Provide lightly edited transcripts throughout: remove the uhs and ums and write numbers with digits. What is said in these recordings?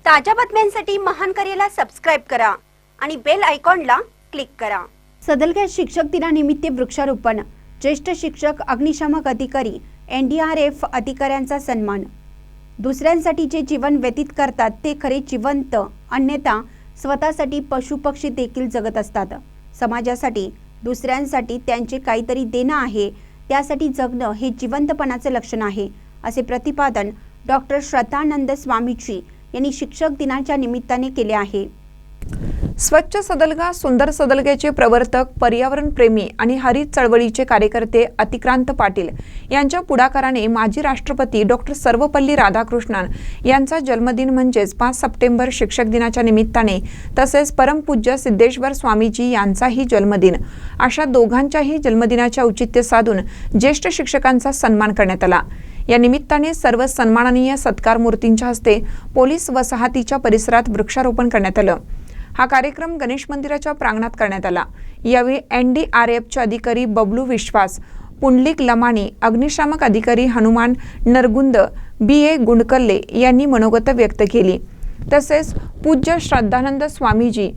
ताज्या बातम्यांसाठी महान करेला सबस्क्राइब करा आणि बेल आयकॉनला क्लिक करा। सदलगा शिक्षक दिनानिमित्त वृक्षारोपण, ज्येष्ठ शिक्षक, अग्निशामक अधिकारी, NDRF अधिकाऱ्यांचा सन्मान। दुसऱ्यांसाठी जे जीवन व्यतीत करतात ते खरे जिवंत, अन्यथा स्वतःसाठी पशु पक्षी देखील जगत असतात। समाजासाठी, दुसऱ्यांसाठी त्यांचे काहीतरी देणं आहे, त्यासाठी जगणं हे जिवंतपणाचे लक्षण आहे, असे प्रतिपादन डॉक्टर श्रद्धानंद स्वामीजी यांनी शिक्षक दिनाच्या निमित्ताने केले आहे। स्वच्छ सदलगा सुंदर सदलगेचे प्रवर्तक, पर्यावरण प्रेमी आणि हरित चळवळीचे कार्यकर्ते अतिक्रांत पाटील यांच्या पुढाकाराने माजी राष्ट्रपती डॉक्टर सर्वपल्ली राधाकृष्णन यांचा जन्मदिन म्हणजेच 5 सप्टेंबर शिक्षक दिनाच्या निमित्ताने तसेच परमपूज्य सिद्धेश्वर स्वामीजी यांचाही जन्मदिन अशा दोघांच्याही जन्मदिनाचे औचित्य साधून ज्येष्ठ शिक्षकांचा सन्मान करण्यात आला। या निमित्ताने सर्व सन्माननीय सत्कार मूर्तींच्या हस्ते पोलीस वसाहतीच्या परिसरात वृक्षारोपण करण्यात आलं। हा कार्यक्रम गणेश मंदिराच्या प्रांगणात करण्यात आला। यावेळी NDRFचे अधिकारी बबलू विश्वास, पुंडलिक लमाणी, अग्निशामक अधिकारी हनुमान नरगुंद, BA गुंडकल्ले यांनी मनोगत व्यक्त केली। तसेच पूज्य श्रद्धानंद स्वामीजी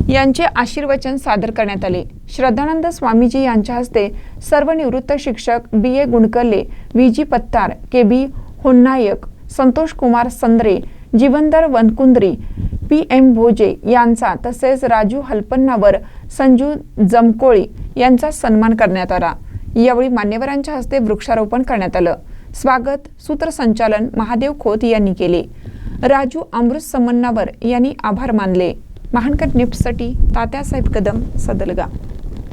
यांचे आशीर्वचन सादर करण्यात आले। श्रद्धानंद स्वामीजी यांच्या हस्ते सर्व निवृत्त शिक्षक BA गुंडकल्ले, VG पत्तार, KB होन्नायक, संतोष कुमार संद्रे, जीवनधर वनकुंद्री, PM भोजे यांचा तसेच राजू हलपन्नावर, संजू जमकोळी यांचा सन्मान करण्यात आला। यावेळी मान्यवरांच्या हस्ते वृक्षारोपण करण्यात आलं। स्वागत सूत्रसंचालन महादेव खोत यांनी केले। राजू अमृत समन्नावर यांनी आभार मानले। महानकर निफ्टसाठी तात्यासाहेब कदम, सदलगा।